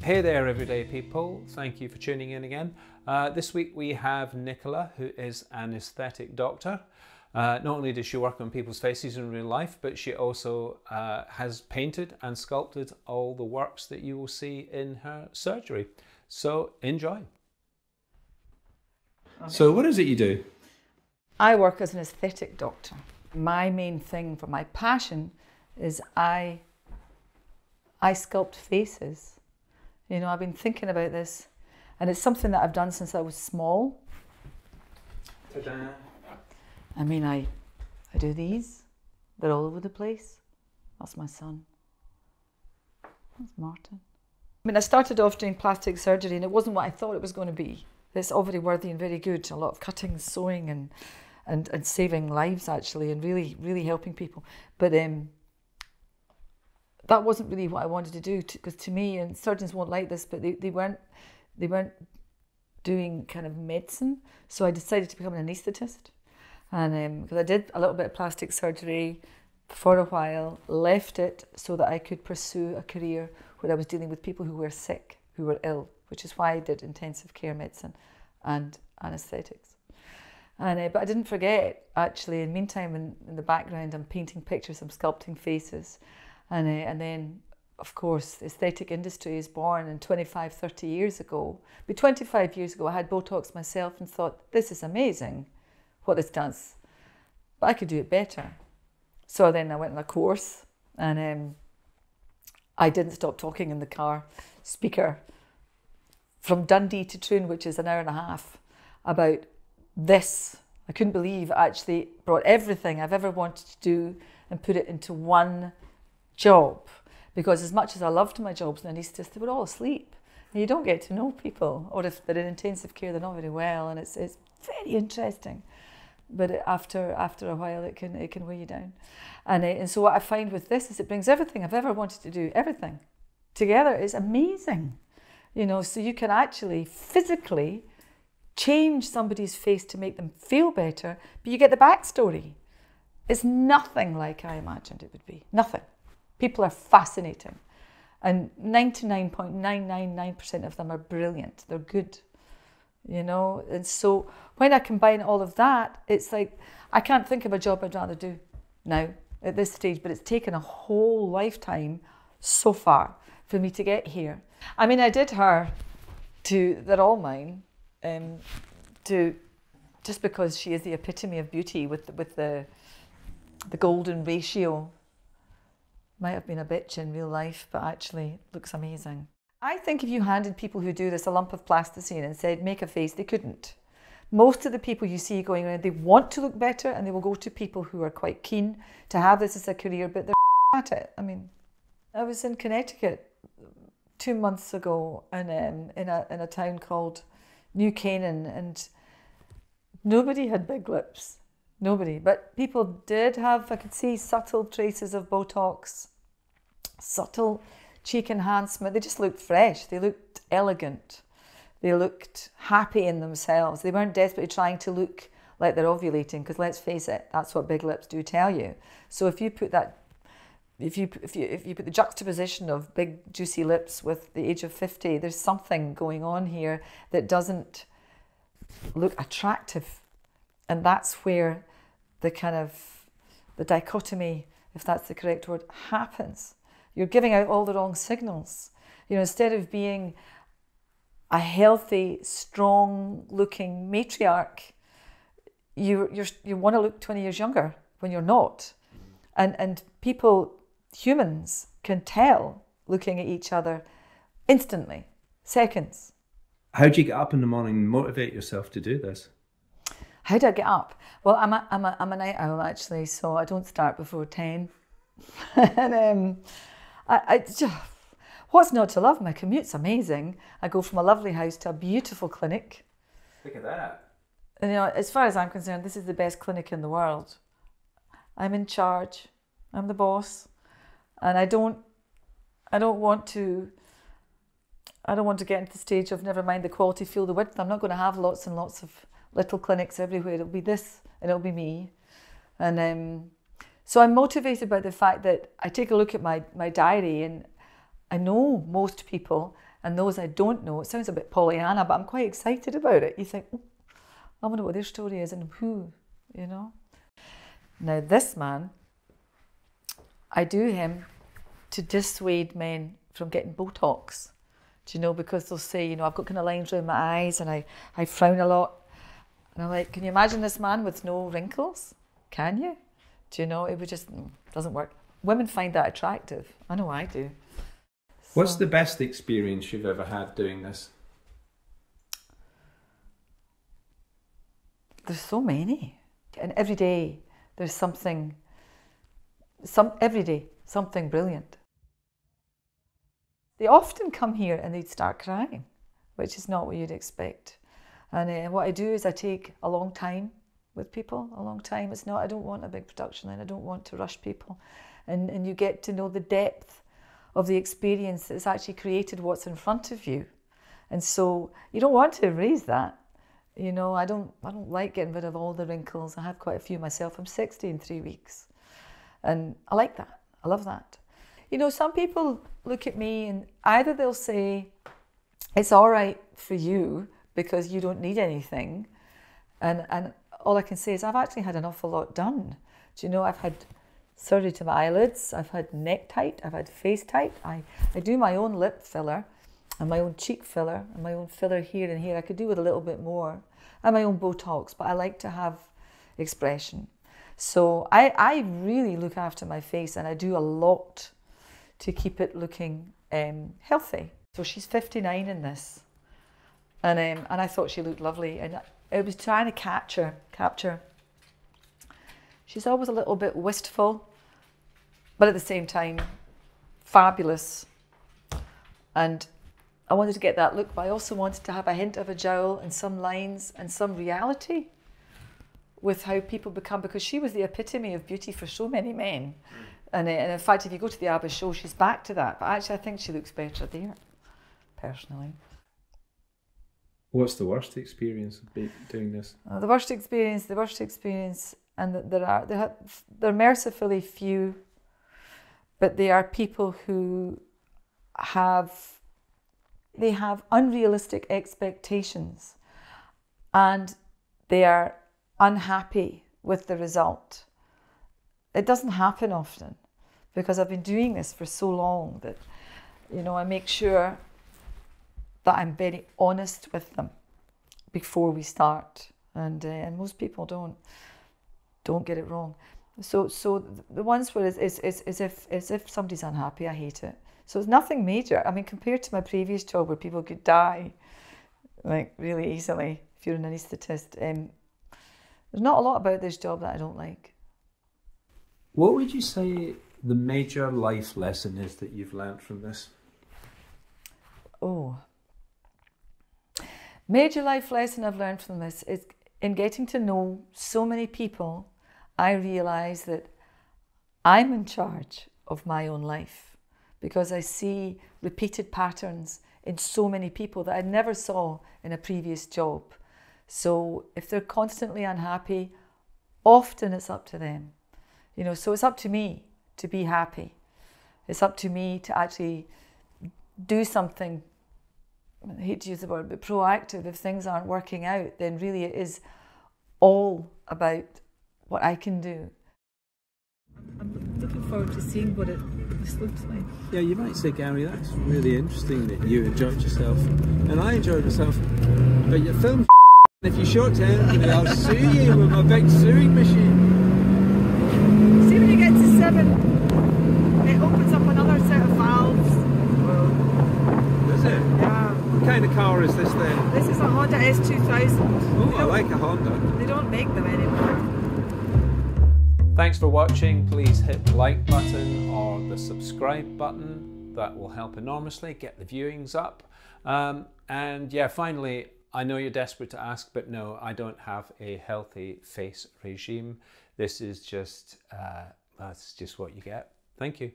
Hey there everyday people, thank you for tuning in again. This week we have Nicola, who is an aesthetic doctor. Not only does she work on people's faces in real life, but she also has painted and sculpted all the works that you will see in her surgery. So enjoy. Okay. So what is it you do? I work as an aesthetic doctor. My main thing for my passion is I sculpt faces. You know, I've been thinking about this, and it's something that I've done since I was small. Ta-da. I mean, I do these. They're all over the place. That's my son. That's Martin. I mean, I started off doing plastic surgery, and it wasn't what I thought it was going to be. It's all very worthy and very good. A lot of cutting, sewing, and saving lives, actually, and really helping people. But that wasn't really what I wanted to do, because to me, and surgeons won't like this, but they weren't doing kind of medicine. So I decided to become an anaesthetist, and because I did a little bit of plastic surgery for a while, left it so that I could pursue a career where I was dealing with people who were sick, who were ill, which is why I did intensive care medicine and anaesthetics. And but I didn't forget, actually. In the meantime, in the background, I'm painting pictures, I'm sculpting faces. And then, of course, the aesthetic industry is born in 25, 30 years ago. But 25 years ago, I had Botox myself and thought, this is amazing what this does, but I could do it better. So then I went on a course, and I didn't stop talking in the car speaker from Dundee to Troon, which is an hour and a half, about this. I couldn't believe I actually brought everything I've ever wanted to do and put it into one job, because as much as I loved my jobs in anaesthetist, they were all asleep. And you don't get to know people, or if they're in intensive care, they're not very well, and it's very interesting. But after a while, it can weigh you down. And so what I find with this is it brings everything I've ever wanted to do, everything together. Is amazing, you know. So you can actually physically change somebody's face to make them feel better, but you get the backstory. It's nothing like I imagined it would be. Nothing. People are fascinating, and 99.999% of them are brilliant. They're good, you know. And so when I combine all of that, it's like I can't think of a job I'd rather do now at this stage, but it's taken a whole lifetime so far for me to get here. I mean, I did her they're all mine, just because she is the epitome of beauty with the golden ratio. Might have been a bitch in real life, but actually looks amazing. I think if you handed people who do this a lump of plasticine and said, make a face, they couldn't. Most of the people you see going around, they want to look better, and they will go to people who are quite keen to have this as a career, but they're at it. I mean, I was in Connecticut 2 months ago, and in a town called New Canaan, and nobody had big lips. Nobody, but people did have, I could see subtle traces of Botox, subtle cheek enhancement. They just looked fresh. They looked elegant. They looked happy in themselves. They weren't desperately trying to look like they're ovulating, because let's face it, that's what big lips do tell you. So if you put that, if you put the juxtaposition of big juicy lips with the age of 50, there's something going on here that doesn't look attractive. And that's where the kind of the dichotomy, if that's the correct word, happens. You're giving out all the wrong signals. You know, instead of being a healthy, strong-looking matriarch, you want to look 20 years younger when you're not. And people, humans, can tell looking at each other instantly, seconds. How do you get up in the morning and motivate yourself to do this? How do I get up? Well, I'm a night owl, actually, so I don't start before 10. And what's not to love? My commute's amazing. I go from a lovely house to a beautiful clinic. Look at that. And, you know, as far as I'm concerned, this is the best clinic in the world. I'm in charge. I'm the boss, and I don't want to get into the stage of never mind the quality, feel the width. I'm not going to have lots and lots of little clinics everywhere. It'll be this and it'll be me. And so I'm motivated by the fact that I take a look at my diary, and I know most people And those I don't know, it sounds a bit Pollyanna, but I'm quite excited about it. You think, oh, I wonder what their story is and who, you know. Now this man, I do him to dissuade men from getting Botox. Do you know, because they'll say, you know, I've got kind of lines around my eyes and I frown a lot. And I'm like, can you imagine this man with no wrinkles? Can you? Do you know, it would just, doesn't work. Women find that attractive. I know I do. What's the best experience you've ever had doing this? There's so many. And every day there's something, every day, something brilliant. They often come here and they'd start crying, which is not what you'd expect. And what I do is I take a long time with people, a long time. It's not, I don't want a big production line, I don't want to rush people. And you get to know the depth of the experience that's actually created what's in front of you. And so you don't want to erase that. You know, I don't like getting rid of all the wrinkles. I have quite a few myself. I'm 60 in 3 weeks. And I like that. I love that. You know, some people look at me and either they'll say, it's all right for you because you don't need anything. And all I can say is I've actually had an awful lot done. Do you know, I've had surgery to my eyelids, I've had neck tight, I've had face tight. I do my own lip filler and my own cheek filler and my own filler here and here. I could do with a little bit more. And my own Botox, but I like to have expression. So I really look after my face and I do a lot to keep it looking healthy. So she's 59 in this. And I thought she looked lovely. And I was trying to capture. She's always a little bit wistful, but at the same time, fabulous. And I wanted to get that look, but I also wanted to have a hint of a jowl and some lines and some reality with how people become, because she was the epitome of beauty for so many men. And in fact, if you go to the ABBA show, she's back to that. But actually, I think she looks better there, personally. What's the worst experience of doing this? The worst experience, and they're mercifully few, but they are people who have unrealistic expectations and they are unhappy with the result. It doesn't happen often because I've been doing this for so long that, you know, I make sure that I'm very honest with them before we start, and most people don't get it wrong. So the ones where it's if somebody's unhappy, I hate it. So it's nothing major. I mean, compared to my previous job where people could die like really easily if you're an anaesthetist, there's not a lot about this job that I don't like. What would you say the major life lesson is that you've learned from this? Oh, major life lesson I've learned from this is in getting to know so many people, I realise that I'm in charge of my own life because I see repeated patterns in so many people that I never saw in a previous job. So if they're constantly unhappy, often it's up to them. You know, so it's up to me to be happy. It's up to me to actually do something, I hate to use the word, but proactive. If things aren't working out, then really it is all about what I can do. I'm looking forward to seeing what this looks like. Yeah, you might say, Gary, that's really interesting that you enjoyed yourself. And I enjoyed myself. But your film, if you short-term me, I'll sue you with my big suing machine. See, when you get to 7, it opens up another set of valves. Does it? Yeah. What kind of car is this then? This is a Honda S2000. Oh, I like a Honda. They don't make them anymore. Thanks for watching. Please hit the like button or the subscribe button. That will help enormously, get the viewings up. And yeah, finally, I know you're desperate to ask, but no, I don't have a healthy face regime. This is just, that's just what you get. Thank you.